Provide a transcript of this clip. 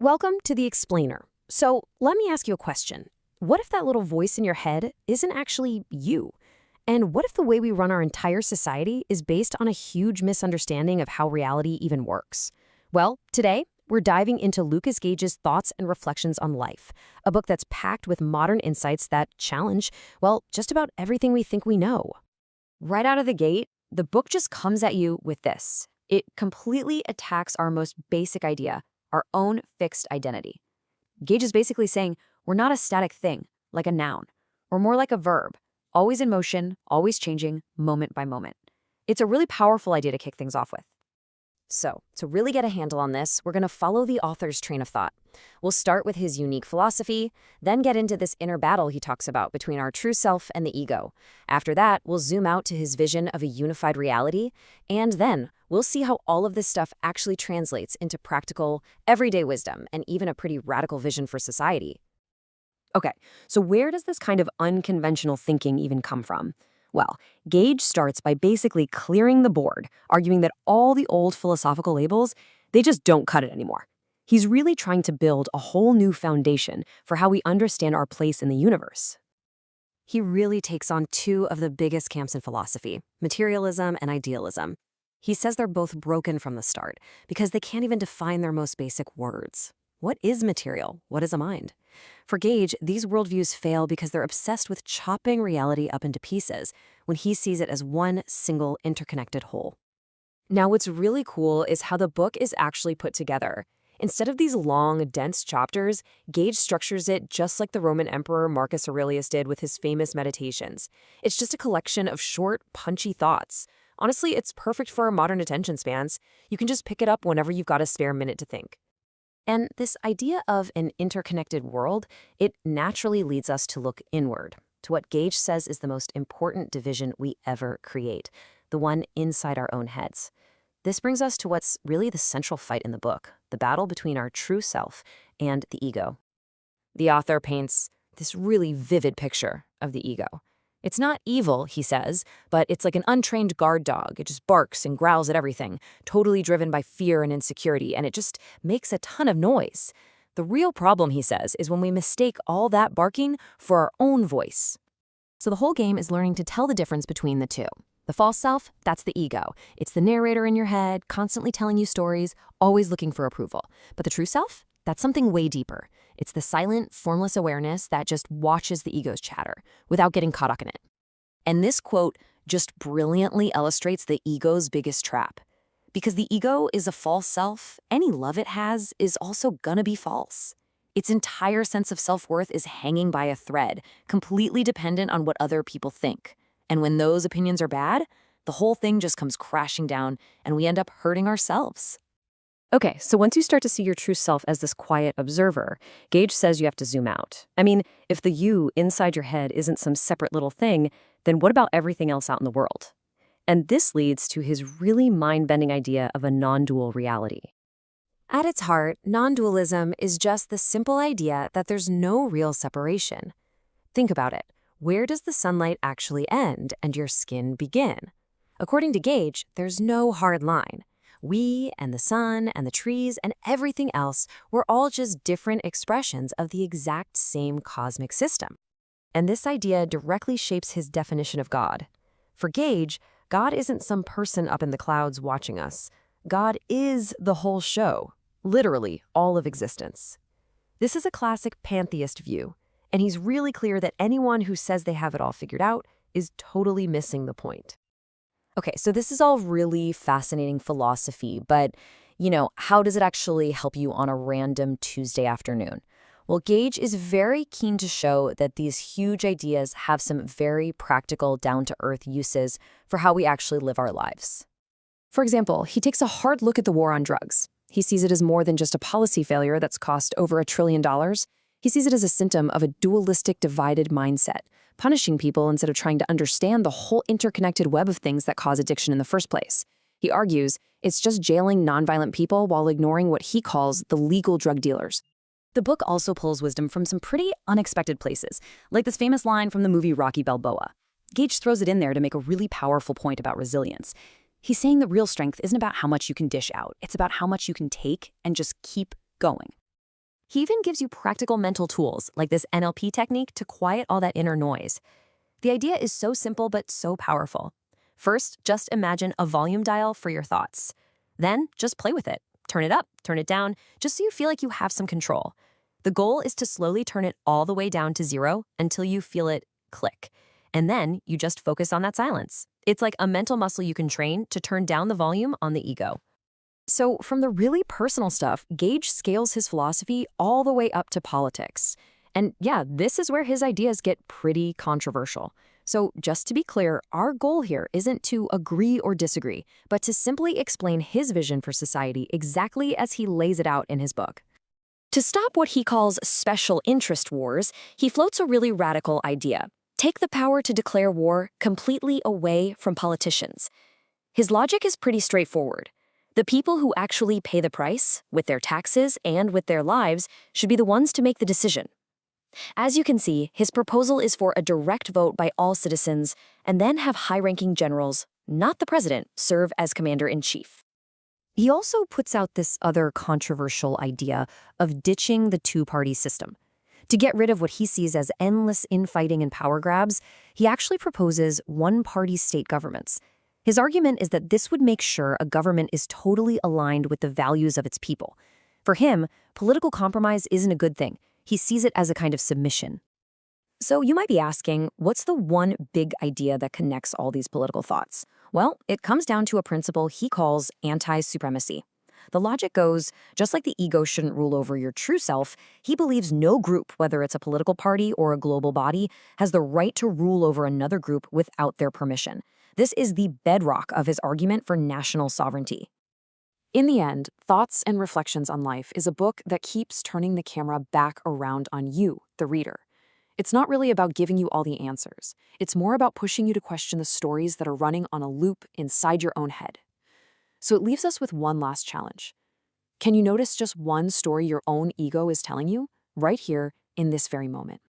Welcome to The Explainer. So, let me ask you a question. What if that little voice in your head isn't actually you? And what if the way we run our entire society is based on a huge misunderstanding of how reality even works? Well, today, we're diving into Lucas Gage's Thoughts and Reflections on Life, a book that's packed with modern insights that challenge, well, just about everything we think we know. Right out of the gate, the book just comes at you with this. It completely attacks our most basic idea, our own fixed identity. Gage is basically saying we're not a static thing, like a noun. We're more like a verb, always in motion, always changing, moment by moment. It's a really powerful idea to kick things off with. So, to really get a handle on this, we're going to follow the author's train of thought. We'll start with his unique philosophy, then get into this inner battle he talks about between our true self and the ego. After that, we'll zoom out to his vision of a unified reality, and then we'll see how all of this stuff actually translates into practical, everyday wisdom and even a pretty radical vision for society. Okay, so where does this kind of unconventional thinking even come from? Well, Gage starts by basically clearing the board, arguing that all the old philosophical labels, they just don't cut it anymore. He's really trying to build a whole new foundation for how we understand our place in the universe. He really takes on two of the biggest camps in philosophy, materialism and idealism. He says they're both broken from the start because they can't even define their most basic words. What is material? What is a mind? For Gage, these worldviews fail because they're obsessed with chopping reality up into pieces when he sees it as one single interconnected whole. Now, what's really cool is how the book is actually put together. Instead of these long, dense chapters, Gage structures it just like the Roman Emperor Marcus Aurelius did with his famous Meditations. It's just a collection of short, punchy thoughts. Honestly, it's perfect for our modern attention spans. You can just pick it up whenever you've got a spare minute to think. And this idea of an interconnected world, it naturally leads us to look inward, to what Gage says is the most important division we ever create, the one inside our own heads. This brings us to what's really the central fight in the book, the battle between our true self and the ego. The author paints this really vivid picture of the ego. It's not evil, he says, but it's like an untrained guard dog. It just barks and growls at everything, totally driven by fear and insecurity, and it just makes a ton of noise. The real problem, he says, is when we mistake all that barking for our own voice. So the whole game is learning to tell the difference between the two. The false self, that's the ego. It's the narrator in your head, constantly telling you stories, always looking for approval. But the true self? That's something way deeper. It's the silent, formless awareness that just watches the ego's chatter without getting caught up in it. And this quote just brilliantly illustrates the ego's biggest trap. Because the ego is a false self, any love it has is also gonna be false. Its entire sense of self-worth is hanging by a thread, completely dependent on what other people think. And when those opinions are bad, the whole thing just comes crashing down and we end up hurting ourselves. Okay, so once you start to see your true self as this quiet observer, Gage says you have to zoom out. I mean, if the you inside your head isn't some separate little thing, then what about everything else out in the world? And this leads to his really mind-bending idea of a non-dual reality. At its heart, non-dualism is just the simple idea that there's no real separation. Think about it. Where does the sunlight actually end and your skin begin? According to Gage, there's no hard line. We and the sun and the trees and everything else were all just different expressions of the exact same cosmic system. And this idea directly shapes his definition of God. For Gage, God isn't some person up in the clouds watching us. God is the whole show, literally all of existence. This is a classic pantheist view, and he's really clear that anyone who says they have it all figured out is totally missing the point. Okay, so this is all really fascinating philosophy, but, how does it actually help you on a random Tuesday afternoon? Well, Gage is very keen to show that these huge ideas have some very practical, down-to-earth uses for how we actually live our lives. For example, he takes a hard look at the war on drugs. He sees it as more than just a policy failure that's cost over $1 trillion. He sees it as a symptom of a dualistic, divided mindset, punishing people instead of trying to understand the whole interconnected web of things that cause addiction in the first place. He argues it's just jailing nonviolent people while ignoring what he calls the legal drug dealers. The book also pulls wisdom from some pretty unexpected places, like this famous line from the movie Rocky Balboa. Gage throws it in there to make a really powerful point about resilience. He's saying that real strength isn't about how much you can dish out, it's about how much you can take and just keep going. He even gives you practical mental tools, like this NLP technique, to quiet all that inner noise. The idea is so simple but so powerful. First, just imagine a volume dial for your thoughts. Then, just play with it. Turn it up, turn it down, just so you feel like you have some control. The goal is to slowly turn it all the way down to 0 until you feel it click. And then you just focus on that silence. It's like a mental muscle you can train to turn down the volume on the ego. So from the really personal stuff, Gage scales his philosophy all the way up to politics. And yeah, this is where his ideas get pretty controversial. So just to be clear, our goal here isn't to agree or disagree, but to simply explain his vision for society exactly as he lays it out in his book. To stop what he calls special interest wars, he floats a really radical idea. Take the power to declare war completely away from politicians. His logic is pretty straightforward. The people who actually pay the price, with their taxes and with their lives, should be the ones to make the decision. As you can see, his proposal is for a direct vote by all citizens and then have high-ranking generals, not the president, serve as commander-in-chief. He also puts out this other controversial idea of ditching the two-party system. To get rid of what he sees as endless infighting and power grabs, he actually proposes one-party state governments. His argument is that this would make sure a government is totally aligned with the values of its people. For him, political compromise isn't a good thing. He sees it as a kind of submission. So you might be asking, what's the one big idea that connects all these political thoughts? Well, it comes down to a principle he calls anti-supremacy. The logic goes, just like the ego shouldn't rule over your true self, he believes no group, whether it's a political party or a global body, has the right to rule over another group without their permission. This is the bedrock of his argument for national sovereignty. In the end, Thoughts and Reflections on Life is a book that keeps turning the camera back around on you, the reader. It's not really about giving you all the answers. It's more about pushing you to question the stories that are running on a loop inside your own head. So it leaves us with one last challenge. Can you notice just one story your own ego is telling you, right here in this very moment?